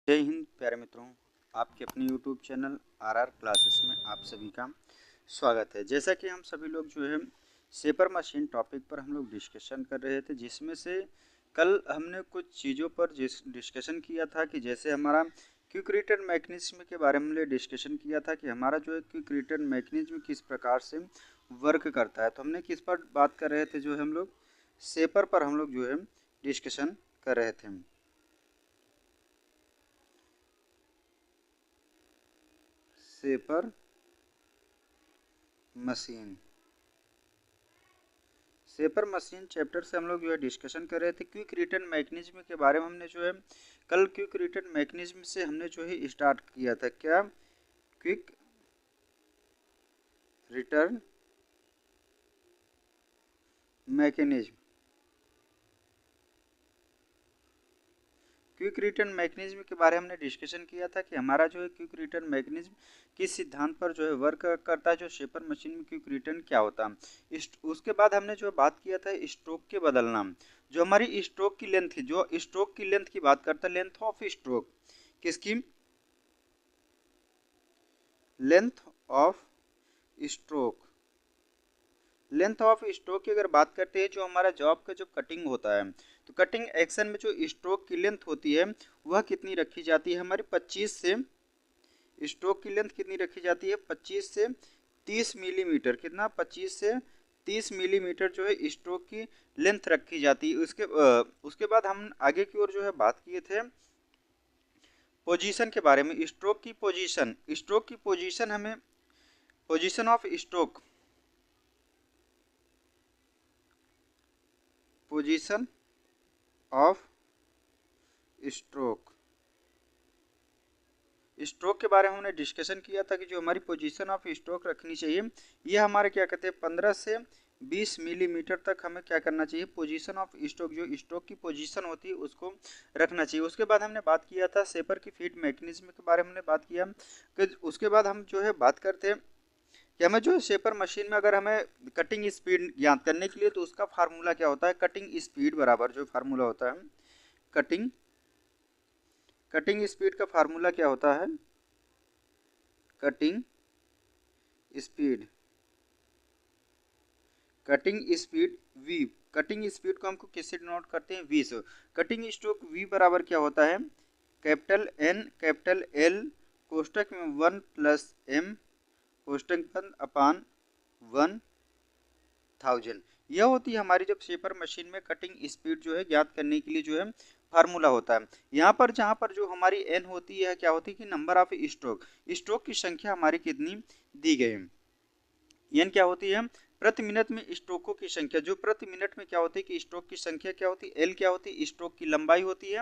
जय हिंद प्यारे मित्रों, आपके अपने YouTube चैनल आरआर क्लासेस में आप सभी का स्वागत है। जैसा कि हम सभी लोग जो है शेपर मशीन टॉपिक पर हम लोग डिस्कशन कर रहे थे, जिसमें से कल हमने कुछ चीज़ों पर डिस्कशन किया था कि जैसे हमारा क्विक रिटर्न मैकेनिज्म के बारे में हमने डिस्कशन किया था कि हमारा जो है क्विक रिटर्न मैकेनिज्म किस प्रकार से वर्क करता है। तो हमने किस पर बात कर रहे थे, जो है हम लोग शेपर पर हम लोग जो है डिस्कशन कर रहे थे। शेपर मशीन चैप्टर से हम लोग जो है डिस्कशन कर रहे थे। क्विक रिटर्न मैकेनिज्म के बारे में हमने जो है कल क्विक रिटर्न मैकेनिज्म से हमने जो है स्टार्ट किया था। क्या quick return mechanism quick return mechanism के बारे में हमने डिस्कशन किया था कि हमारा जो है क्विक रिटर्न मैकेनिज्म किस सिद्धांत पर जो है वर्क करता है, जो शेपर मशीन में क्विक रिटर्न क्या होता है। उसके बाद हमने जो बात किया था स्ट्रोक के बदलना, जो हमारी स्ट्रोक की लेंथ थी, जो स्ट्रोक की लेंथ की बात करता है, लेंथ ऑफ स्ट्रोक, किसकी length of stroke, length of stroke की अगर बात करते हैं, जो हमारा जॉब का जो कटिंग होता है, तो कटिंग एक्शन में जो स्ट्रोक की लेंथ होती है वह कितनी रखी जाती है हमारी 25 से, स्ट्रोक की लेंथ कितनी रखी जाती है 25 से 30 मिलीमीटर, कितना 25 से 30 मिलीमीटर जो है स्ट्रोक की लेंथ रखी जाती है। उसके बाद हम आगे की ओर जो है बात किए थे पोजीशन के बारे में। स्ट्रोक की पोजीशन हमें position of stroke, position of stroke के बारे में हमने डिस्कशन किया था कि जो हमारी पोजीशन ऑफ स्ट्रोक रखनी चाहिए, ये हमारे क्या कहते हैं 15 से 20 मिलीमीटर तक हमें क्या करना चाहिए, पोजीशन ऑफ स्ट्रोक, जो स्ट्रोक की पोजीशन होती है उसको रखना चाहिए। उसके बाद हमने बात किया था शेपर की फीड मैकेनिज्म के बारे में हमने बात किया कि उसके बाद हम जो है बात करते हैं कि हमें जो शेपर मशीन में अगर हमें कटिंग स्पीड ज्ञात करने के लिए, तो उसका फार्मूला क्या होता है, कटिंग स्पीड बराबर जो फार्मूला होता है कटिंग स्पीड का फार्मूला क्या होता है, cutting speed V, cutting speed को हमको किससे डिनोट करते हैं, वी से। कटिंग स्ट्रोक वी बराबर क्या होता है, कैपिटल एन कैपिटल एल कोष्टक में 1 प्लस एम कोष्टक बंद अपान 1000। यह होती है हमारी जब शेपर मशीन में कटिंग स्पीड जो है ज्ञात करने के लिए जो है फार्मूला होता है। यहाँ पर जहाँ पर जो हमारी एन होती है, क्या होती है कि नंबर ऑफ स्ट्रोक की संख्या हमारी कितनी दी गई है। एन क्या होती है, प्रति मिनट में स्ट्रोकों की संख्या, जो प्रति मिनट में क्या होती है कि स्ट्रोक की संख्या क्या होती है, एल क्या होती है स्ट्रोक की लंबाई होती है,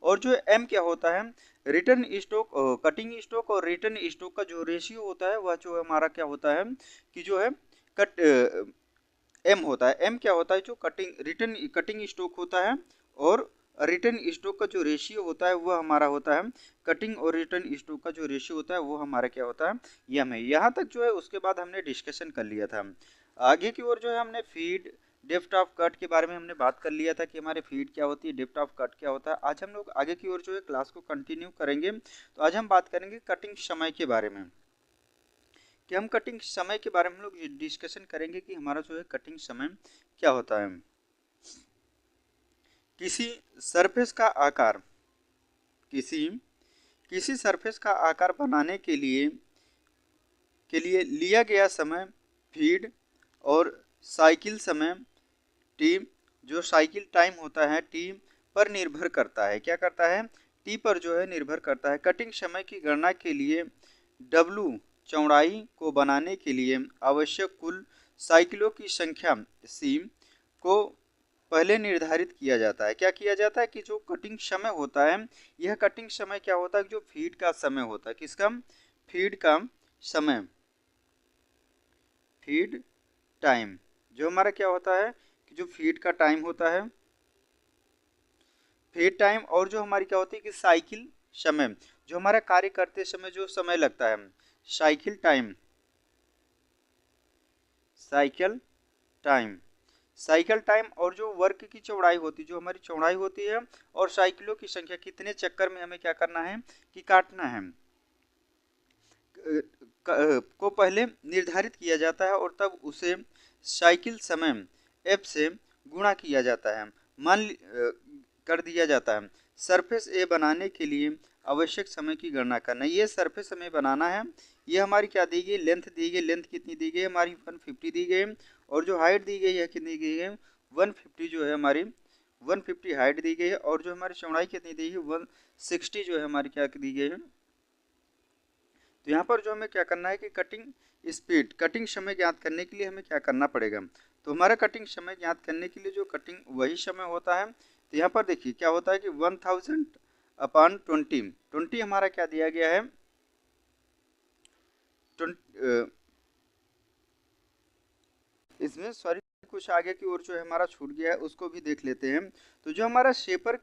और जो एम क्या होता है रिटर्न स्ट्रोक, कटिंग स्ट्रोक और रिटर्न स्ट्रोक का जो रेशियो होता है वह जो हमारा क्या होता है कि जो है कट एम होता है। एम क्या होता है, जो कटिंग स्ट्रोक होता है और रिटर्न स्ट्रोक का जो रेशियो होता है वह हमारा होता है, कटिंग और रिटर्न स्ट्रोक का जो रेशियो होता है वो हमारा क्या होता है, यम है। यहाँ तक जो है उसके बाद हमने डिस्कशन कर लिया था। आगे की ओर जो है हमने फीड डेप्थ ऑफ कट के बारे में हमने बात कर लिया था कि हमारे फीड क्या होती है, डेप्थ ऑफ कट क्या होता है। आज हम लोग आगे की ओर जो है क्लास को कंटिन्यू करेंगे। तो आज हम बात करेंगे कटिंग समय के बारे में, कि हम कटिंग समय के बारे में हम लोग डिस्कशन करेंगे कि हमारा जो है कटिंग समय क्या होता है। किसी सरफेस का आकार, किसी सरफेस का आकार बनाने के लिए लिया गया समय फीड और साइकिल समय टी, जो साइकिल टाइम होता है टी पर निर्भर करता है। क्या करता है, टी पर जो है निर्भर करता है। कटिंग समय की गणना के लिए डब्लू चौड़ाई को बनाने के लिए आवश्यक कुल साइकिलों की संख्या सी को पहले निर्धारित किया जाता है। क्या किया जाता है कि जो कटिंग समय होता है, यह कटिंग समय क्या होता है, जो फीड का समय होता है, किसका, फीड का समय, फीड टाइम, जो हमारा क्या होता है कि जो फीड का टाइम होता है, फीड टाइम, और जो हमारी क्या होती है कि साइकिल समय, जो हमारा कार्य करते समय जो समय लगता है, साइकिल टाइम, साइकिल टाइम और जो वर्क की चौड़ाई होती है, जो हमारी चौड़ाई होती है, और साइकिलों की संख्या, कितने चक्कर में हमें क्या करना है कि काटना है, को पहले निर्धारित किया जाता है और तब उसे साइकिल समय एफ से गुणा किया जाता है, कर दिया जाता है। सरफेस ए बनाने के लिए आवश्यक समय की गणना करना। ये सरफेस हमें बनाना है। ये हमारी क्या दी गई, लेंथ दी गई। लेंथ कितनी दी गई हमारी 150 दी गई, और जो हाइट दी गई है कितनी दी गई है 150 जो है हमारी 150 हाइट दी गई है, और जो हमारी चौड़ाई कितनी दी गई 160 जो है हमारी क्या दी गई है। तो यहाँ पर जो हमें क्या करना है कि कटिंग स्पीड, कटिंग समय ज्ञात करने के लिए हमें क्या करना पड़ेगा। तो हमारा कटिंग समय ज्ञात करने के लिए जो कटिंग वही समय होता है। तो यहाँ पर देखिए क्या होता है कि 1000/20, 20 हमारा क्या दिया गया है, इसमें सॉरी कुछ आगे की ओर जो है हमारा छूट गया है, उसको भी देख लेते हैं। तो जो हमारा शेपर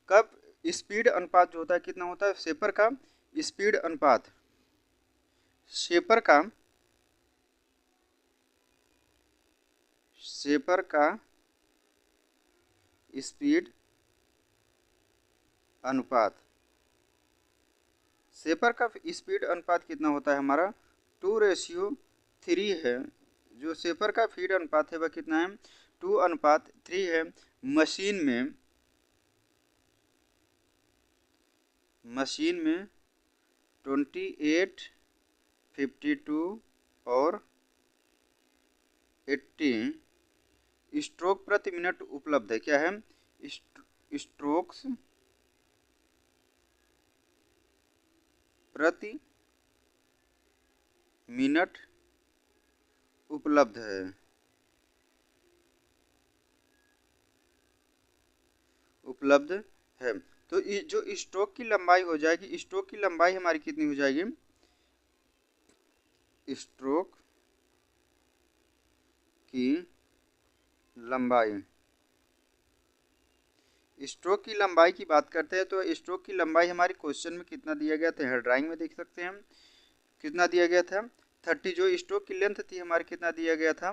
का स्पीड अनुपात जो होता है कितना होता है, शेपर का स्पीड अनुपात, शेपर का स्पीड अनुपात, शेपर का स्पीड अनुपात कितना होता है हमारा 2:3 है। जो शेपर का फीड अनुपात है वह कितना है 2:3 है। मशीन में 28, 52 और 80 स्ट्रोक प्रति मिनट उपलब्ध है। क्या है, स्ट्रोक्स प्रति मिनट उपलब्ध है, उपलब्ध है। तो जो स्ट्रोक की लंबाई हो जाएगी, स्ट्रोक की लंबाई हमारी कितनी हो जाएगी, स्ट्रोक की लंबाई, स्ट्रोक की लंबाई की बात करते हैं तो स्ट्रोक की लंबाई हमारी क्वेश्चन में कितना दिया गया था, ड्राइंग में देख सकते हैं कितना दिया गया था 30। जो स्ट्रोक की लेंथ थी हमारी कितना दिया गया था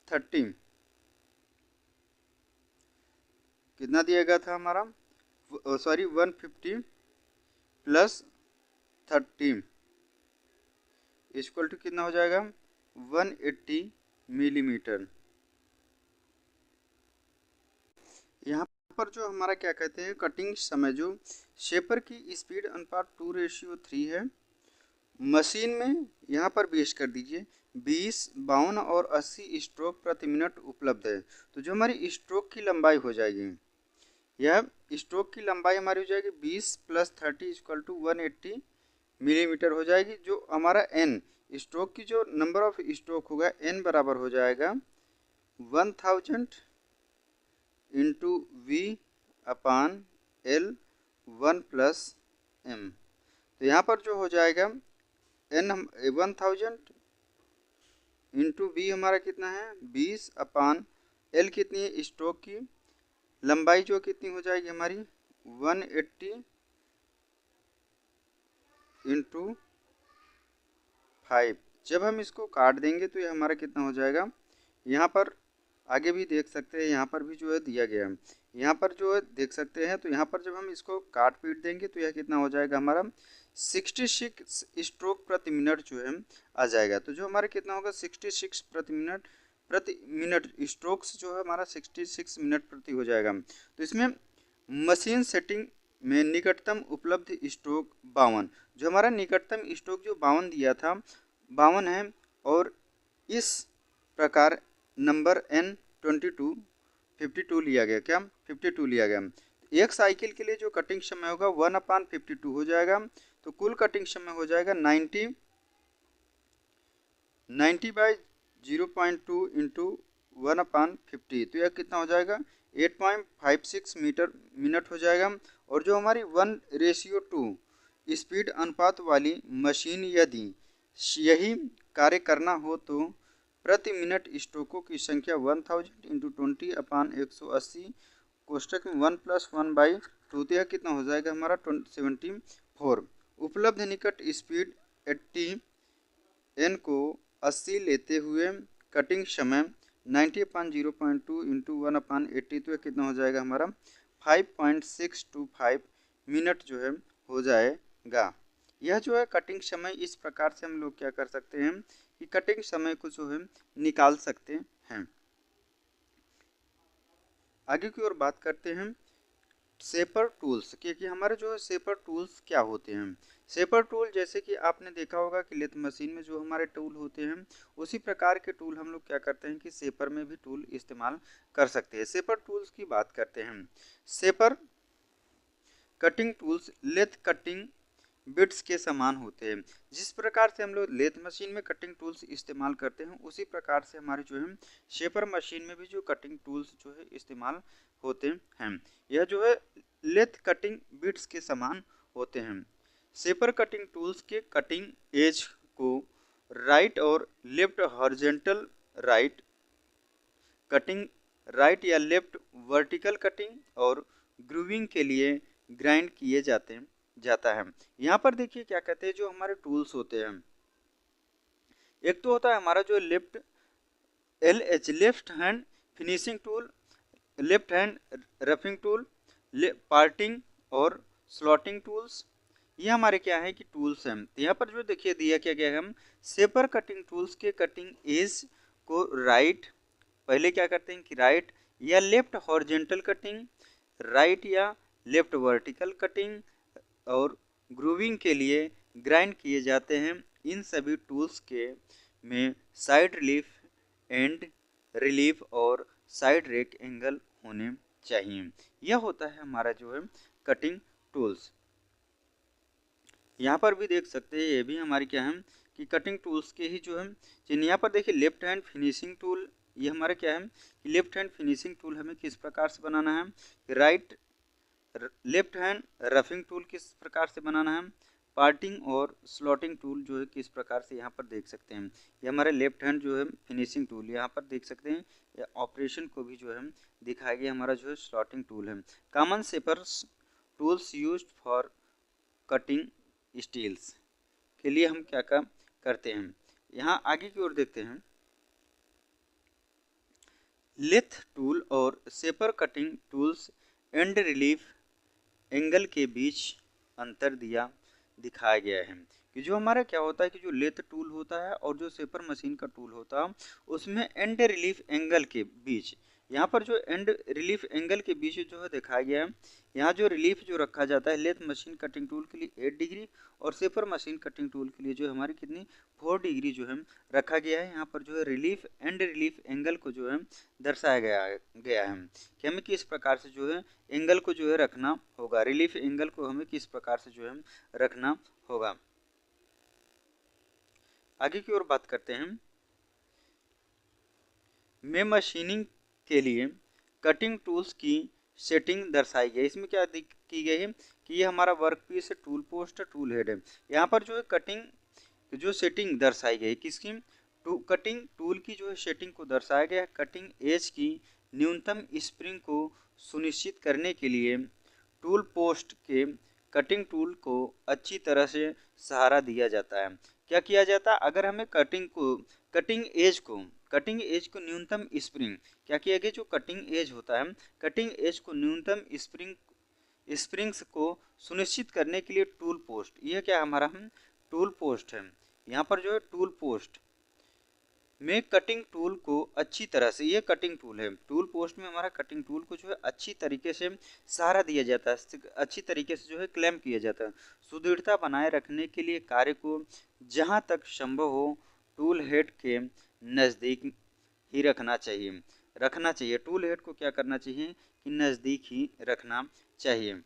30, कितना दिया गया था हमारा सॉरी 150 प्लस 30 इक्वल टू कितना हो जाएगा 180 मिलीमीटर। यहाँ पर जो हमारा क्या कहते हैं कटिंग समय, जो शेपर की स्पीड अनुपात 2:3 है। मशीन में यहाँ पर बेस कर दीजिए 20, 52 और 80 स्ट्रोक प्रति मिनट उपलब्ध है। तो जो हमारी स्ट्रोक की लंबाई हो जाएगी, यह स्ट्रोक की लंबाई हमारी हो जाएगी 20 प्लस 30 इक्वल टू 180 मिलीमीटर हो जाएगी। जो हमारा एन स्ट्रोक की जो नंबर ऑफ स्ट्रोक होगा एन बराबर हो जाएगा 1000 इंटू V/L 1 प्लस M। तो यहाँ पर जो हो जाएगा एन 1000 इंटू वी हमारा कितना है 20/L कितनी है स्ट्रोक की लंबाई जो कितनी हो जाएगी हमारी 180 इंटू 5। जब हम इसको काट देंगे तो ये हमारा कितना हो जाएगा, यहाँ पर आगे भी देख सकते हैं, यहाँ पर भी जो है दिया गया है, यहाँ पर जो है देख सकते हैं। तो यहाँ पर जब हम इसको काट पीट देंगे तो यह कितना हो जाएगा हमारा 66 स्ट्रोक प्रति मिनट जो है आ जाएगा। तो जो हमारा कितना होगा 66 प्रति मिनट स्ट्रोक्स जो है हमारा 66 मिनट प्रति हो जाएगा। तो इसमें मशीन सेटिंग में निकटतम उपलब्ध स्ट्रोक 52, जो हमारा निकटतम स्ट्रोक जो 52 दिया था 52 है, और इस प्रकार नंबर N22 52 लिया गया। क्या 52 लिया गया। एक साइकिल के लिए जो कटिंग समय होगा 1/52 हो जाएगा। तो कुल कटिंग समय हो जाएगा 90 बाई 0.2 इंटू 1/50। तो यह कितना हो जाएगा 8.56 मिनट हो जाएगा। और जो हमारी 1:2 स्पीड अनुपात वाली मशीन यदि यही कार्य करना हो तो प्रति मिनट स्ट्रोकों की संख्या 1000 इंटू 20/180 कोष्टक में 1 + 1/2। तो यह कितना हो जाएगा हमारा 74। उपलब्ध निकट स्पीड 80 N को 80 लेते हुए कटिंग समय 90/0.2 इंटू 1/80, तो कितना हो जाएगा हमारा 5.625 मिनट जो है हो जाएगा। यह जो है कटिंग समय, इस प्रकार से हम लोग क्या कर सकते हैं कि कटिंग समय को जो है निकाल सकते हैं। आगे की ओर बात करते हैं शेपर टूल्स, क्योंकि हमारे जो है शेपर टूल्स क्या होते हैं। शेपर टूल जैसे कि आपने देखा होगा कि लेथ मशीन में जो हमारे टूल होते हैं उसी प्रकार के टूल हम लोग क्या करते हैं कि शेपर में भी टूल इस्तेमाल कर सकते हैं। शेपर टूल्स की बात करते हैं। Shaper cutting tools lathe cutting bits के समान होते हैं। जिस प्रकार से हम लोग लेथ मशीन में कटिंग टूल्स इस्तेमाल करते हैं उसी प्रकार से हमारे जो है शेपर मशीन में भी जो कटिंग टूल्स जो है इस्तेमाल होते हैं। यह जो है लेथ कटिंग बिट्स के समान होते हैं। शेपर कटिंग टूल्स के कटिंग एज को राइट और left horizontal right cutting, right या लेफ्ट वर्टिकल कटिंग और ग्रूविंग के लिए ग्राइंड किए जाता है। यहाँ पर देखिए क्या कहते हैं, जो हमारे टूल्स होते हैं, एक तो होता है हमारा जो left LH left hand finishing tool, left hand roughing tool, parting और स्लॉटिंग टूल्स। ये हमारे क्या है कि टूल्स हैं। तो यहाँ पर जो देखिए दिया क्या गया है, हम शेपर कटिंग टूल्स के कटिंग एज को राइट, पहले क्या करते हैं कि राइट या लेफ्ट हॉरिजॉन्टल कटिंग, राइट या लेफ्ट वर्टिकल कटिंग और ग्रूविंग के लिए ग्राइंड किए जाते हैं। इन सभी टूल्स के में साइड रिलीफ, एंड रिलीफ और साइड रेक एंगल होने चाहिए। यह होता है हमारा जो है कटिंग टूल्स। यहाँ पर भी देख सकते हैं, ये भी हमारी क्या है कि कटिंग टूल्स के ही जो है चिन्ह। यहाँ पर देखिए लेफ्ट हैंड फिनिशिंग टूल, ये हमारा क्या है कि लेफ्ट हैंड फिनिशिंग टूल हमें किस प्रकार से बनाना है, right left hand roughing tool किस प्रकार से बनाना है, पार्टिंग और स्लॉटिंग टूल जो है किस प्रकार से यहाँ पर देख सकते हैं। ये हमारे लेफ्ट हैंड जो है फिनिशिंग टूल यहाँ पर देख सकते हैं, या ऑपरेशन को भी जो है दिखाया गया हमारा जो है स्लॉटिंग टूल है। Common shapers tools used for cutting steels के लिए हम क्या काम करते हैं। यहाँ आगे की ओर देखते हैं, लेथ टूल और shaper cutting tools and relief angle के बीच अंतर दिखाया गया है कि जो हमारा क्या होता है कि जो लेथ टूल होता है और जो शेपर मशीन का टूल होता है उसमें एंड रिलीफ एंगल के बीच, यहाँ पर जो एंड रिलीफ एंगल के बीच जो है दिखाया गया है, यहाँ जो रिलीफ जो रखा जाता है लेथ मशीन कटिंग टूल के लिए 8 डिग्री और शेपर मशीन कटिंग टूल के लिए जो हमारी कितनी 4 डिग्री जो है रखा गया है। यहाँ पर जो है रिलीफ एंड रिलीफ एंगल को जो है दर्शाया गया है कि हमें किस प्रकार से जो है एंगल को जो है रखना होगा, रिलीफ एंगल को हमें किस प्रकार से जो है रखना होगा। आगे की ओर बात करते हैं, में मशीनिंग के लिए कटिंग टूल्स की सेटिंग दर्शाई गई। इसमें क्या की गई है कि ये हमारा वर्क पीस है, टूल पोस्ट है, टूल हेड है। यहाँ पर जो है कटिंग जो सेटिंग दर्शाई गई किसकी, कटिंग टूल की जो है सेटिंग को दर्शाया गया है। कटिंग एज की न्यूनतम स्प्रिंग को सुनिश्चित करने के लिए टूल पोस्ट के कटिंग टूल को अच्छी तरह से सहारा दिया जाता है। क्या किया जाता है, अगर हमें कटिंग एज को न्यूनतम स्प्रिंग, क्या किया गया, जो कटिंग एज होता है कटिंग एज को न्यूनतम स्प्रिंग्स को सुनिश्चित करने के लिए टूल पोस्ट, यह क्या हमारा टूल पोस्ट है। यहाँ पर जो है टूल पोस्ट में कटिंग टूल को अच्छी तरह से, ये कटिंग टूल है, टूल पोस्ट में हमारा कटिंग टूल को जो है अच्छी तरीके से सहारा दिया जाता है, अच्छी तरीके से जो है क्लैम्प किया जाता है। सुदृढ़ता बनाए रखने के लिए कार्य को जहाँ तक संभव हो टूल हेड के नज़दीक ही रखना चाहिए। टूल हेड को क्या करना चाहिए कि नज़दीक ही रखना चाहिए।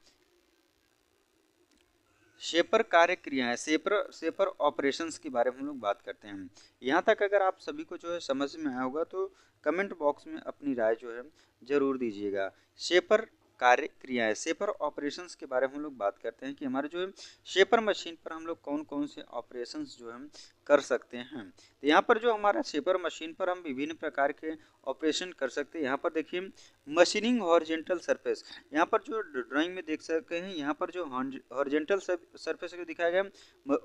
शेपर कार्य क्रियाएं, शेपर ऑपरेशंस के बारे में हम लोग बात करते हैं। यहाँ तक अगर आप सभी को जो है समझ में आया होगा तो कमेंट बॉक्स में अपनी राय जो है जरूर दीजिएगा। शेपर कार्य क्रियाएं, शेपर ऑपरेशंस के बारे में हम लोग बात करते हैं कि हमारे जो है शेपर मशीन पर हम लोग कौन कौन से ऑपरेशंस जो हम कर सकते हैं। तो यहाँ पर जो हमारा शेपर मशीन पर हम विभिन्न प्रकार के ऑपरेशन कर सकते हैं। यहाँ पर देखिए मशीनिंग हॉरिजॉन्टल सरफेस, यहाँ पर जो ड्राइंग में देख सकते हैं, यहाँ पर जो हॉरिजॉन्टल सरफेस को दिखाया गया,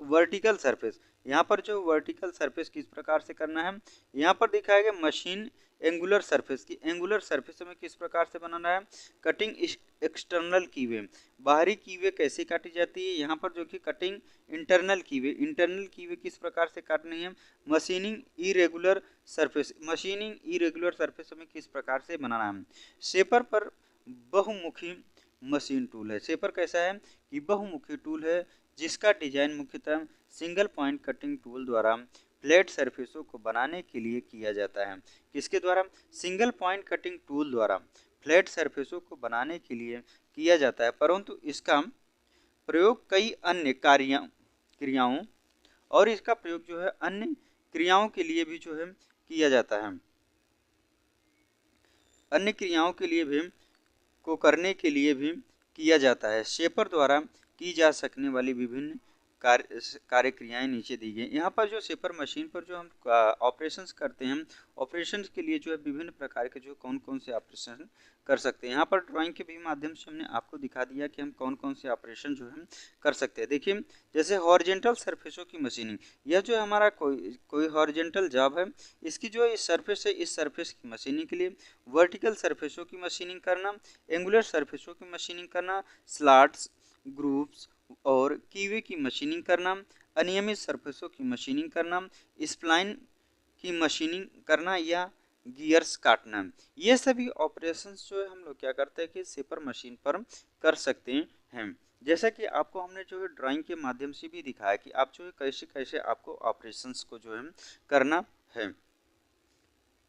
वर्टिकल सरफेस, यहाँ पर जो वर्टिकल सरफेस किस प्रकार से करना है, यहाँ पर दिखाया गया मशीन एंगुलर सरफेस की। एंगुलर सरफेस हमें किस प्रकार से बनाना है, कटिंग एक्सटर्नल कीवे, बाहरी कीवे कैसे काटी जाती है, यहाँ पर जो कि कटिंग इंटरनल कीवे किस प्रकार से काटनी है, मशीनिंग इरेगुलर सरफेस हमें किस प्रकार से बनाना है। शेपर पर बहुमुखी मशीन टूल है। शेपर कैसा है कि बहुमुखी टूल है जिसका डिजाइन मुख्यतः सिंगल पॉइंट कटिंग टूल द्वारा फ्लैट सरफेसों को बनाने के लिए किया जाता है। किसके द्वारा, सिंगल पॉइंट कटिंग टूल द्वारा फ्लैट सरफेसों को बनाने के लिए किया जाता है, परंतु इसका प्रयोग कई अन्य क्रियाओं और इसका प्रयोग जो है अन्य क्रियाओं के लिए भी जो है किया जाता है, अन्य क्रियाओं के लिए भी को करने के लिए भी किया जाता है। शेपर द्वारा की जा सकने वाली विभिन्न कार्य क्रियाएं नीचे दी गई। यहाँ पर जो शेपर मशीन पर जो हम ऑपरेशंस करते हैं, ऑपरेशंस के लिए जो है विभिन्न प्रकार के जो कौन कौन से ऑपरेशन कर सकते हैं, यहाँ पर ड्राइंग के भी माध्यम से हमने आपको दिखा दिया कि हम कौन कौन से ऑपरेशन जो है कर सकते हैं। देखिए जैसे हॉरिजेंटल सरफेसों की मशीनिंग, यह जो हमारा कोई हॉरिजेंटल जॉब है, इसकी जो इस सरफेस है, इस सरफेस की मशीनिंग के लिए वर्टिकल सरफेसों की मशीनिंग करना, एंगुलर सरफेसों की मशीनिंग करना, स्लॉट्स, ग्रूव्स और कीवे की मशीनिंग करना, अनियमित सरफेसों की मशीनिंग करना, स्प्लाइन की मशीनिंग करना या गियर्स काटना, ये सभी ऑपरेशंस जो है हम लोग क्या करते हैं कि शेपर मशीन पर कर सकते हैं। जैसा कि आपको हमने जो है ड्राइंग के माध्यम से भी दिखाया कि आप जो है कैसे कैसे आपको ऑपरेशंस को जो है करना है।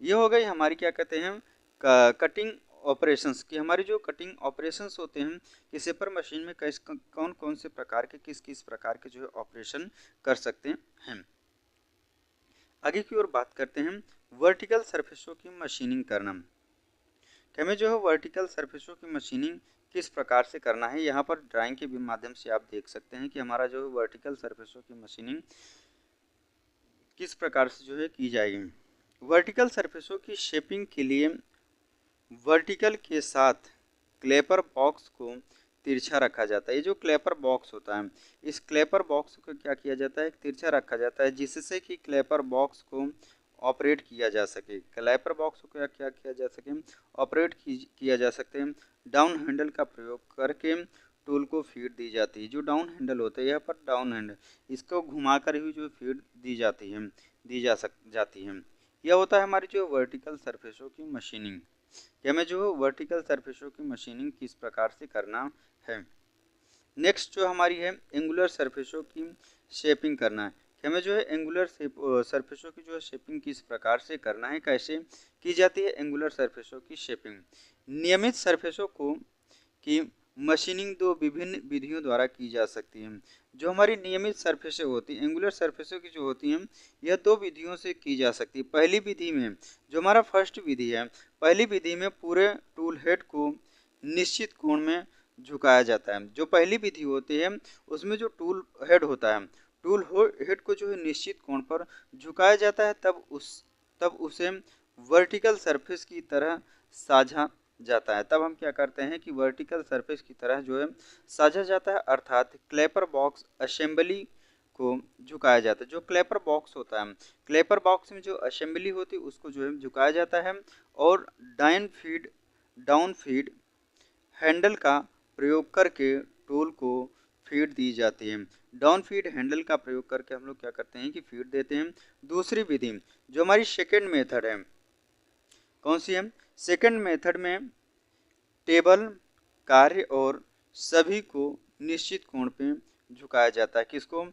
ये हो गई हमारी क्या कहते हैं कटिंग ऑपरेशंस की। हमारी जो कटिंग ऑपरेशंस होते हैं कि शेपर मशीन में कौन कौन से प्रकार के किस किस प्रकार के जो है ऑपरेशन कर सकते हैं। आगे की ओर बात करते हैं वर्टिकल सरफेसों की मशीनिंग करना। हमें जो है वर्टिकल सरफेसों की मशीनिंग किस प्रकार से करना है, यहाँ पर ड्राइंग के भी माध्यम से आप देख सकते हैं कि हमारा जो है वर्टिकल सरफेसों की मशीनिंग किस प्रकार से जो है की जाएगी। वर्टिकल सरफेसों की शेपिंग के लिए वर्टिकल के साथ क्लेपर बॉक्स को तिरछा रखा जाता है। ये जो क्लेपर बॉक्स होता है, इस क्लेपर बॉक्स को क्या किया जाता है, तिरछा रखा जाता है जिससे कि क्लेपर बॉक्स को ऑपरेट किया जा सके। क्लेपर बॉक्स को क्या किया जा सके, ऑपरेट किया जा सकते हैं। डाउन हैंडल का प्रयोग करके टूल को फीड दी जाती है। जो डाउन हैंडल होता है, यहाँ पर डाउन हैंडल, इसको घुमाकर ही जो फीड दी जाती है, जाती है। यह होता है हमारी जो वर्टिकल सरफेसों की मशीनिंग। कि हमें जो वर्टिकल सरफेसों की मशीनिंग किस प्रकार से करना है। नेक्स्ट जो हमारी है एंगुलर सरफेसों की शेपिंग करना है। कि हमें जो है एंगुलर सरफेसों की जो है शेपिंग किस प्रकार से करना है, कैसे की जाती है एंगुलर सरफेसों की शेपिंग। नियमित सरफेसों को की मशीनिंग दो विभिन्न विधियों द्वारा की जा सकती है। जो हमारी नियमित सरफेसें होती हैं, एंगुलर सरफेसों की जो होती हैं, यह दो विधियों से की जा सकती है। पहली विधि में जो हमारा फर्स्ट विधि है, पहली विधि में पूरे टूल हेड को निश्चित कोण में झुकाया जाता है। जो पहली विधि होती है उसमें जो टूल हेड होता है, टूल हेड को जो है निश्चित कोण पर झुकाया जाता है, तब उसे वर्टिकल सरफेस की तरह साझा जाता है। तब हम क्या करते हैं कि वर्टिकल सरफेस की तरह जो है साझा जाता है, अर्थात क्लेपर बॉक्स असेंबली को झुकाया जाता है। जो क्लेपर बॉक्स होता है, क्लेपर बॉक्स में जो असेंबली होती है उसको जो है झुकाया जाता है और डाउन फीड हैंडल का प्रयोग करके टूल को फीड दी जाती है। डाउन फीड हैंडल का प्रयोग करके हम लोग क्या करते हैं कि फीड देते हैं। दूसरी विधि जो हमारी सेकेंड मेथड है, कौन सी है, सेकेंड मेथड में टेबल, कार्य और सभी को निश्चित कोण पे झुकाया जाता है। किसको,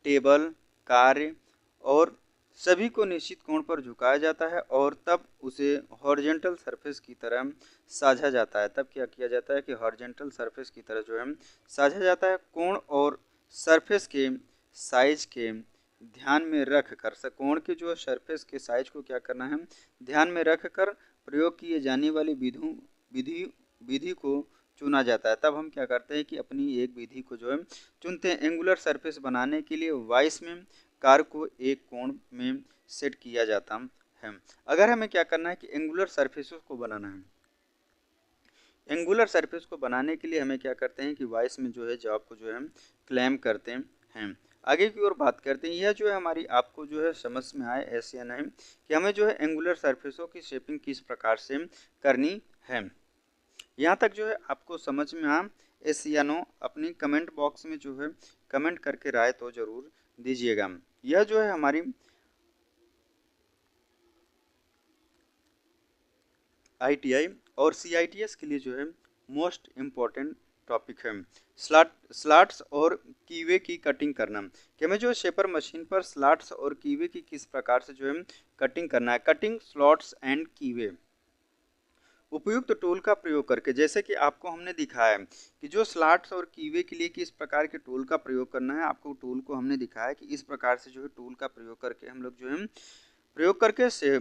टेबल, कार्य और सभी को निश्चित कोण पर झुकाया जाता है और तब उसे हॉरिजॉन्टल सरफेस की तरह साझा जाता है। तब क्या किया जाता है कि हॉरिजॉन्टल सरफेस की तरह जो है साझा जाता है। कोण और सरफेस के साइज के ध्यान में रख कर, कोण के जो सरफेस के साइज को क्या करना है, ध्यान में रख कर प्रयोग किए जाने वाली विधि को चुना जाता है। तब हम क्या करते हैं कि अपनी एक विधि को जो है चुनते हैं। एंगुलर सरफेस बनाने के लिए वाइस में कार को एक कोण में सेट किया जाता है। अगर हमें क्या करना है कि एंगुलर सरफेस को बनाना है, एंगुलर सरफेस को बनाने के लिए हमें क्या करते हैं कि वाइस में जो है जॉब को जो है क्लैम करते हैं। आगे की ओर बात करते हैं। यह जो है हमारी आपको जो है समझ में आए ऐसे या नहीं कि हमें जो है एंगुलर सरफेसों की शेपिंग किस प्रकार से करनी है। यहाँ तक जो है आपको समझ में आ एस या नो अपनी कमेंट बॉक्स में जो है कमेंट करके राय तो जरूर दीजिएगा। यह जो है हमारी ITI और CITS के लिए जो है मोस्ट इम्पॉर्टेंट टॉपिक है स्लॉट्स और कीवे की कटिंग करना कि हमें जो शेपर मशीन पर स्लॉट्स और कीवे की किस प्रकार से जो है कटिंग करना है। कटिंग स्लॉट्स एंड कीवे उपयुक्त टूल का प्रयोग करके, जैसे कि आपको हमने दिखाया है कि जो स्लॉट्स और कीवे के लिए किस प्रकार के टूल का प्रयोग करना है। आपको टूल को हमने दिखाया कि इस प्रकार से जो है टूल का प्रयोग करके हम लोग जो है प्रयोग करके से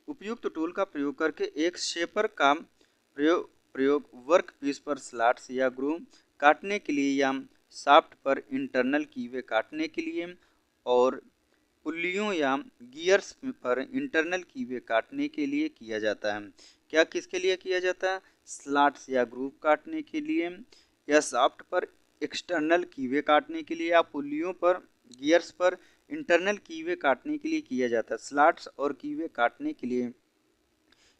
उपयुक्त टूल का प्रयोग करके एक शेपर का प्रयोग वर्क पीस पर स्लॉट्स या ग्रूव काटने के लिए या शाफ्ट पर इंटरनल कीवे काटने के लिए और पुल्लियों या गियर्स पर इंटरनल कीवे काटने के लिए किया जाता है। क्या किसके लिए किया जाता है? स्लॉट्स या ग्रूव काटने के लिए या शाफ्ट पर एक्सटर्नल कीवे काटने के लिए या पुल्लियों पर गियर्स पर इंटरनल कीवे काटने के लिए किया जाता है। स्लॉट्स और कीवे काटने के लिए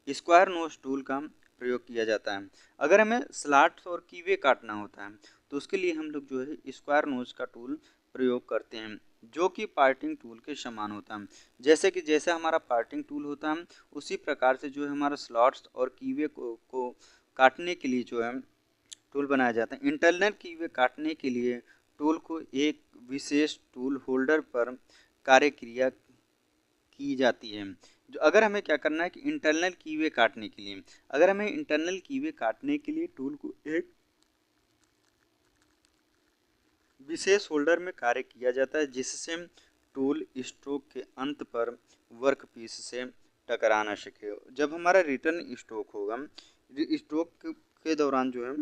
स्क्वायर नोज टूल का प्रयोग किया जाता है। अगर हमें स्लॉट्स और कीवे काटना होता है तो उसके लिए हम लोग जो है स्क्वायर नोज का टूल प्रयोग करते हैं, जो कि पार्टिंग टूल के समान होता है। जैसे हमारा पार्टिंग टूल होता है उसी प्रकार से जो है हमारा स्लॉट्स और कीवे को काटने के लिए जो है टूल बनाया जाता है। इंटरनल कीवे काटने के लिए टूल को एक विशेष टूल होल्डर पर कार्य क्रिया की जाती है। जो अगर हमें क्या करना है कि इंटरनल कीवे काटने के लिए, अगर हमें इंटरनल कीवे काटने के लिए टूल को एक विशेष होल्डर में कार्य किया जाता है जिससे टूल स्ट्रोक के अंत पर वर्क पीस से टकरा न सके। जब हमारा रिटर्न स्ट्रोक होगा, स्ट्रोक के दौरान जो है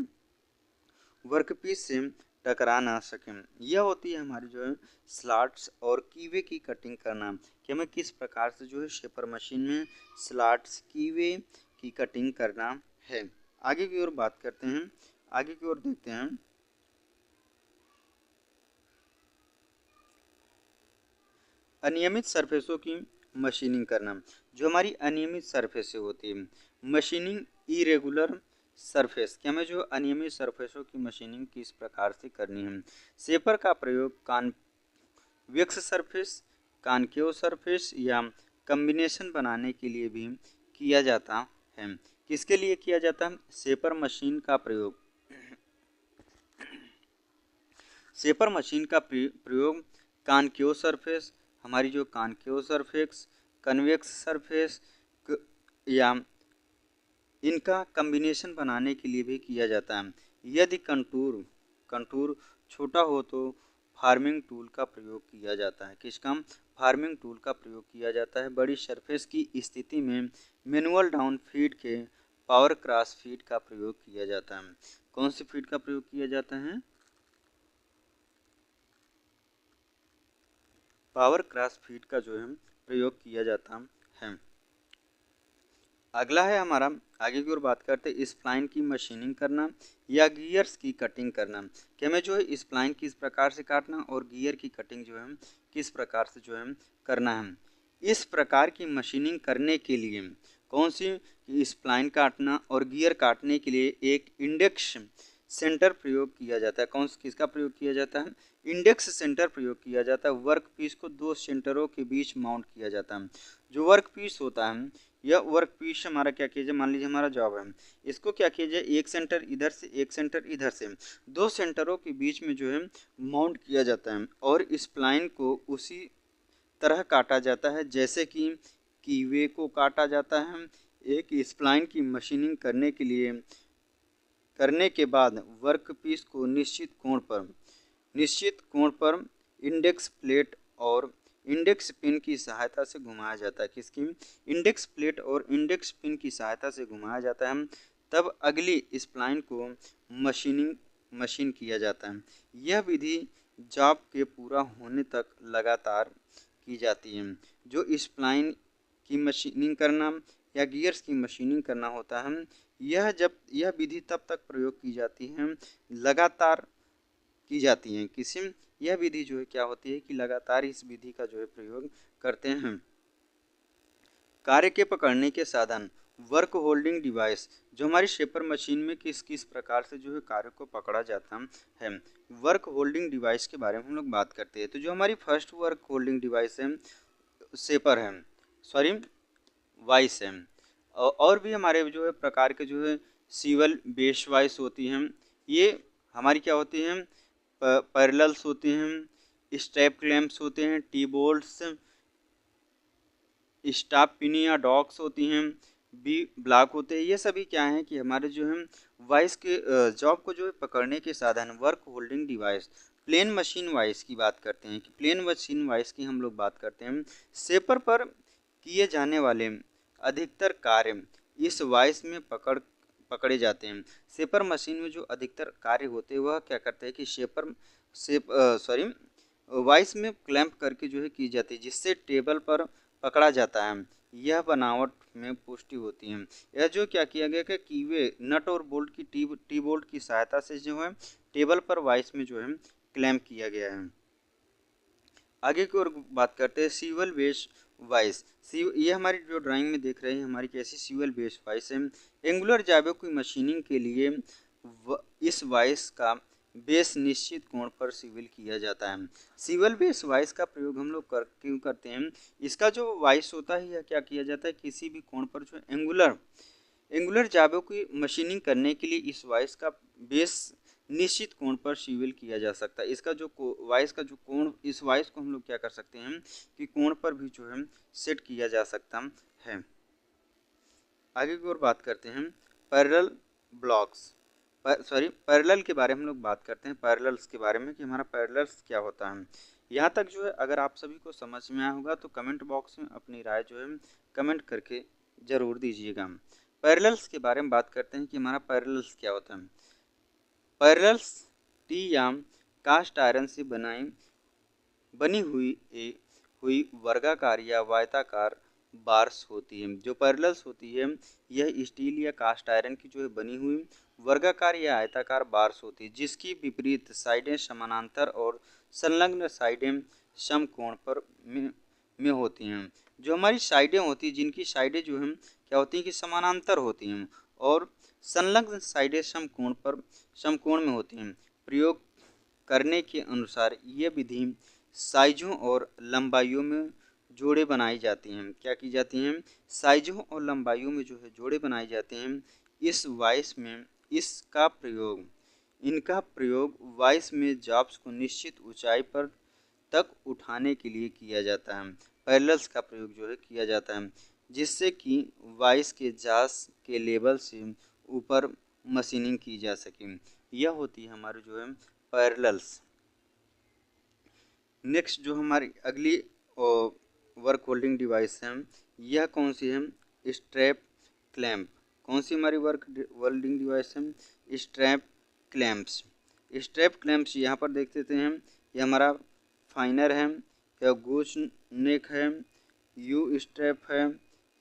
वर्क पीस से टकरा ना सकें। यह होती है हमारी जो है स्लॉट्स और कीवे की कटिंग करना कि हमें किस प्रकार से जो है शेपर मशीन में स्लॉट्स कीवे की कटिंग करना है। आगे की ओर बात करते हैं, आगे की ओर देखते हैं। अनियमित सरफेसों की मशीनिंग करना। जो हमारी अनियमित सरफेसें होती है, मशीनिंग इरेगुलर सरफेस कि हमें जो अनियमित सरफेसों की मशीनिंग किस प्रकार से करनी है। शेपर का प्रयोग कॉन्वेक्स सरफेस, कॉनकेव सरफेस या कॉम्बिनेशन बनाने के लिए भी किया जाता है। किसके लिए किया जाता है? शेपर मशीन का प्रयोग, शेपर मशीन का प्रयोग कॉनकेव सरफेस, हमारी जो कॉनकेव सरफेस, कन्वेक्स सरफेस या इनका कॉम्बिनेशन बनाने के लिए भी किया जाता है। यदि कंटूर छोटा हो तो फार्मिंग टूल का प्रयोग किया जाता है। किसका? फार्मिंग टूल का प्रयोग किया जाता है। बड़ी सरफेस की स्थिति में मैनुअल डाउन फीड के पावर क्रॉस फीड का प्रयोग किया जाता है। कौन सी फीड का प्रयोग किया जाता है? पावर क्रॉस फीड का जो है प्रयोग किया जाता है। अगला है हमारा, आगे की ओर बात करते हैं स्प्लाइन की मशीनिंग करना या गियर्स की कटिंग करना कि हमें जो है स्प्लाइन किस प्रकार से काटना और गियर की कटिंग जो है किस प्रकार से जो है करना है। इस प्रकार की मशीनिंग करने के लिए कौन सी स्प्लाइन काटना और गियर काटने के लिए एक इंडेक्स सेंटर प्रयोग किया जाता है। कौन किसका प्रयोग किया जाता है? इंडेक्स सेंटर प्रयोग किया जाता है। वर्क पीस को दो सेंटरों के बीच माउंट किया जाता है। जो वर्क पीस होता है, यह वर्क पीस हमारा क्या कीजिए, मान लीजिए हमारा जॉब है, इसको क्या कीजिए एक सेंटर इधर से एक सेंटर इधर से, दो सेंटरों के बीच में जो है माउंट किया जाता है और स्प्लाइन को उसी तरह काटा जाता है जैसे कि कीवे को काटा जाता है। एक स्प्लाइन की मशीनिंग करने के बाद वर्क पीस को निश्चित कोण पर इंडेक्स प्लेट और इंडेक्स पिन की सहायता से घुमाया जाता है। किसकी? इंडेक्स प्लेट और इंडेक्स पिन की सहायता से घुमाया जाता है। तब अगली स्प्लाइन को मशीन किया जाता है। यह विधि जॉब के पूरा होने तक लगातार की जाती है। जो स्प्लाइन की मशीनिंग करना या गियर्स की मशीनिंग करना होता है, यह विधि तब तक प्रयोग की जाती है, लगातार की जाती हैं। किसी यह विधि जो है क्या होती है कि लगातार इस विधि का जो है प्रयोग करते हैं। कार्य के पकड़ने के साधन, वर्क होल्डिंग डिवाइस, जो हमारी शेपर मशीन में किस किस प्रकार से जो है कार्य को पकड़ा जाता है। वर्क होल्डिंग डिवाइस के बारे में हम लोग बात करते हैं। तो जो हमारी फर्स्ट वर्क होल्डिंग डिवाइस है शेपर है, सॉरी वाइस है। और भी हमारे जो है प्रकार के जो है सीवल बेस वाइस होती हैं। ये हमारी क्या होती हैं, पैरेलल्स होते हैं, स्टेप क्लैंप्स होते हैं, टी बोल्ट्स, स्टाफ पिन या डॉक्स होती हैं, बी ब्लॉक होते हैं। ये सभी क्या हैं कि हमारे जो है वाइस के जॉब को जो है पकड़ने के साधन, work holding device. Plain machine vice की बात करते हैं कि प्लेन मशीन वाइस की हम लोग बात करते हैं। शेपर पर किए जाने वाले अधिकतर कार्य इस वाइस में पकड़े जाते हैं। शेपर मशीन में जो अधिकतर कार्य होते हैं वह क्या करते हैं कि वाइस में क्लैंप करके जो है की जाती है, जिससे टेबल पर पकड़ा जाता है। यह बनावट में पुष्टि होती है। यह जो क्या किया गया कि कीवे नट और बोल्ट की टी बोल्ट की सहायता से जो है टेबल पर वाइस में जो है क्लैंप किया गया है। आगे की ओर बात करते हैं सीवल बेस वाइस। ये हमारी जो ड्राइंग में देख रहे हैं हमारी कैसी सीवल बेस वाइस है। एंगुलर जाबे की मशीनिंग के लिए इस वाइस का बेस निश्चित कोण पर सीवल किया जाता है। सीवल बेस वाइस का प्रयोग हम लोग क्यों करते हैं, इसका जो वाइस होता है यह क्या किया जाता है, किसी भी कोण पर जो एंगुलर जाबों की मशीनिंग करने के लिए इस वाइस का बेस निश्चित कोण पर सीवल किया जा सकता है। इसका जो वाइस का जो कोण, इस वाइस को हम लोग क्या कर सकते हैं कि कोण पर भी जो है सेट किया जा सकता है। आगे की ओर बात करते हैं पैरेलल ब्लॉक्स, पैरेलल के बारे में हम लोग बात करते हैं, पैरेलल्स के बारे में कि हमारा पैरेलल्स क्या होता है। यहाँ तक जो है अगर आप सभी को समझ में आया होगा तो कमेंट बॉक्स में अपनी राय जो है कमेंट करके ज़रूर दीजिएगा। पैरेलल्स के बारे में बात करते हैं कि हमारा पैरेलल्स क्या होता है। पैरेलल्स टी या कास्ट आयरन से बनी हुई वर्गाकार या वायताकार बार्स होती है। जो पैरेलल्स होती है यह स्टील या कास्ट आयरन की जो है बनी हुई वर्गाकार या आयताकार बार्स होती है, जिसकी विपरीत साइडें समानांतर और संलग्न साइडें समकोण पर में होती हैं। जो हमारी साइडें होती हैं, जिनकी साइडें जो हैं क्या होती हैं कि समानांतर होती हैं और संलग्न साइडें समकोण में होती हैं। प्रयोग करने के अनुसार यह विधि साइजों और लंबाइयों में जोड़े बनाई जाती हैं। क्या की जाती हैं, साइजों और लंबाइयों में जो है जोड़े बनाए जाते हैं। इस वाइस में इनका प्रयोग वाइस में जॉब्स को निश्चित ऊंचाई पर तक उठाने के लिए किया जाता है। पैरेलल्स का प्रयोग जो है किया जाता है जिससे कि वाइस के जास के लेवल से ऊपर मशीनिंग की जा सके। यह होती है हमारी जो है पैरेलल्स। नेक्स्ट जो हमारी अगली वर्क होल्डिंग डिवाइस है यह कौन सी है, स्ट्रैप क्लैंप। कौन सी हमारी वर्क होल्डिंग डिवाइस है, स्ट्रैप क्लैंप्स। स्ट्रैप क्लैंप्स यहाँ पर देख लेते हैं, यह हमारा फाइनर है, यह गोच नेक है, यू स्ट्रैप है,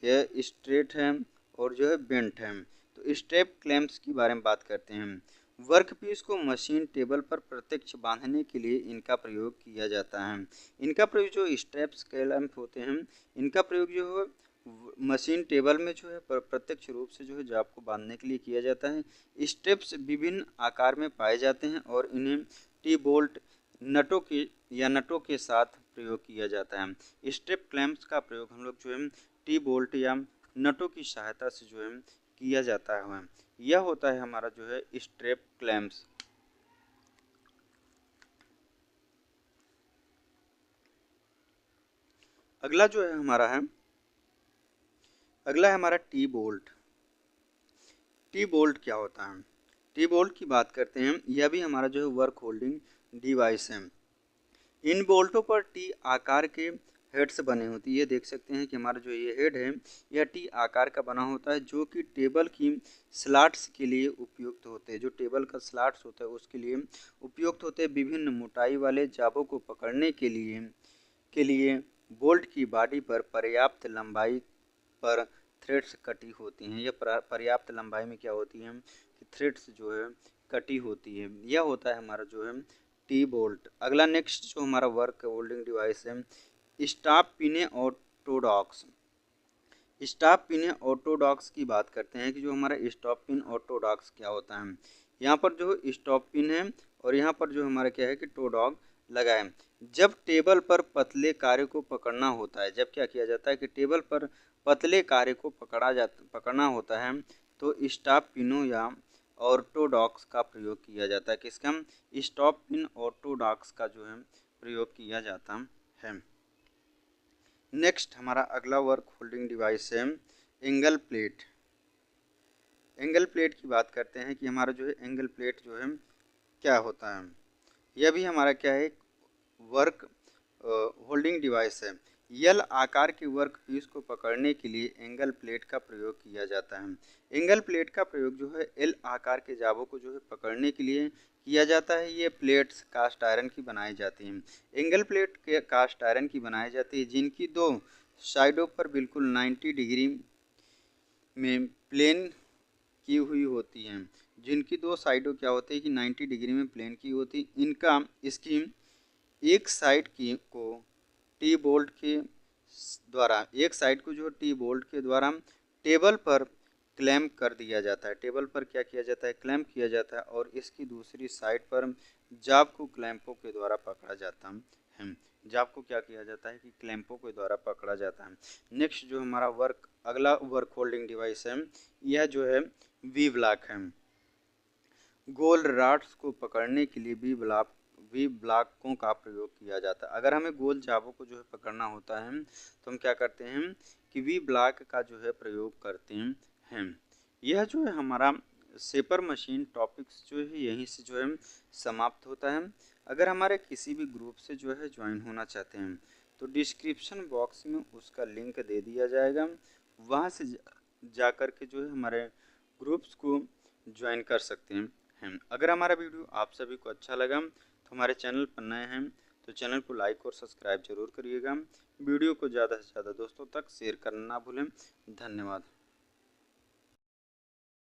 यह स्ट्रेट है और जो है बेंट है। तो स्ट्रैप क्लैंप्स के बारे में बात करते हैं। वर्कपीस को मशीन टेबल पर प्रत्यक्ष बांधने के लिए इनका प्रयोग किया जाता है। इनका प्रयोग जो स्ट्रैप्स क्लैंप होते हैं इनका प्रयोग जो है मशीन टेबल में जो है प्रत्यक्ष रूप से जो है जॉब को बांधने के लिए किया जाता है। स्ट्रैप्स विभिन्न आकार में पाए जाते हैं और इन्हें टी बोल्ट नटों के साथ प्रयोग किया जाता है। स्ट्रैप क्लैंप्स का प्रयोग हम लोग जो है टी बोल्ट या नटों की सहायता से जो है किया जाता है। यह होता है हमारा जो है स्ट्रैप क्लैंप्स। अगला जो है हमारा टी बोल्ट। टी बोल्ट क्या होता है, टी बोल्ट की बात करते हैं। यह भी हमारा जो है वर्क होल्डिंग डिवाइस है। इन बोल्टों पर टी आकार के हेड्स बने होती है। ये देख सकते हैं कि हमारा जो ये हेड है यह टी आकार का बना होता है जो कि टेबल की स्लॉट्स के लिए उपयुक्त होते हैं। जो टेबल का स्लॉट्स होता है उसके लिए उपयुक्त होते हैं। विभिन्न मोटाई वाले जाबों को पकड़ने के लिए बोल्ट की बॉडी पर पर्याप्त लंबाई पर थ्रेड्स कटी होती हैं। यह पर्याप्त लंबाई में क्या होती है कि थ्रेड्स जो है कटी होती है। यह होता है हमारा जो है टी बोल्ट। अगला नेक्स्ट जो हमारा वर्क होल्डिंग डिवाइस है, stop pin Orthodox. Stop pin Orthodox की बात करते हैं कि जो हमारा स्टॉप पिन ऑर्थोडॉक्स क्या होता है। यहाँ पर जो स्टॉप पिन है और यहाँ पर जो हमारा क्या है कि टो डॉग लगा है। जब टेबल पर पतले कार्य को पकड़ना होता है, जब क्या किया जाता है कि टेबल पर पतले कार्य को पकड़ना होता है तो स्टॉप पिनों या ऑर्थोडॉक्स का प्रयोग किया जाता है। किसका? स्टॉप पिन ऑर्थोडॉक्स का जो है प्रयोग किया जाता है। नेक्स्ट हमारा अगला वर्क होल्डिंग डिवाइस है एंगल प्लेट। एंगल प्लेट की बात करते हैं कि हमारा जो है एंगल प्लेट जो है क्या होता है। यह भी हमारा क्या है, वर्क होल्डिंग डिवाइस है। यल आकार के वर्क पीस को पकड़ने के लिए एंगल प्लेट का प्रयोग किया जाता है। एंगल प्लेट का प्रयोग जो है एल आकार के जाबों को जो है पकड़ने के लिए किया जाता है। ये प्लेट्स कास्ट आयरन की बनाई जाती हैं। एंगल प्लेट के कास्ट आयरन की बनाई जाती है जिनकी दो साइडों पर बिल्कुल 90 डिग्री में प्लेन की हुई होती हैं। जिनकी दो साइडों क्या होती है कि 90 डिग्री में प्लेन की होती। इनका इसकी एक साइड की को टी बोल्ट के द्वारा, एक साइड को जो टी बोल्ट के द्वारा टेबल पर क्लैंप कर दिया जाता है। टेबल पर क्या किया जाता है? क्लैंप किया जाता है और इसकी दूसरी साइड पर जाब को क्लैंपों के द्वारा पकड़ा जाता है। जाब को क्या किया जाता है कि क्लैंपों के द्वारा पकड़ा जाता है। नेक्स्ट जो हमारा अगला वर्क होल्डिंग डिवाइस है, यह जो है वी ब्लॉक है। गोल रॉड्स को पकड़ने के लिए वी ब्लॉकों का प्रयोग किया जाता है। अगर हमें गोल जाबों को जो है पकड़ना होता है तो हम क्या करते हैं कि वी ब्लॉक का जो है प्रयोग करते हैं। यह जो है हमारा शेपर मशीन टॉपिक्स जो है यहीं से जो है समाप्त होता है। अगर हमारे किसी भी ग्रुप से जो है ज्वाइन होना चाहते हैं तो डिस्क्रिप्शन बॉक्स में उसका लिंक दे दिया जाएगा। वहाँ से जाकर के जो है हमारे ग्रुप्स को ज्वाइन कर सकते हैं। अगर हमारा वीडियो आप सभी को अच्छा लगा तो हमारे चैनल पर नए हैं तो चैनल को लाइक और सब्सक्राइब जरूर करिएगा। वीडियो को ज़्यादा से ज़्यादा दोस्तों तक शेयर करना ना भूलें। धन्यवाद।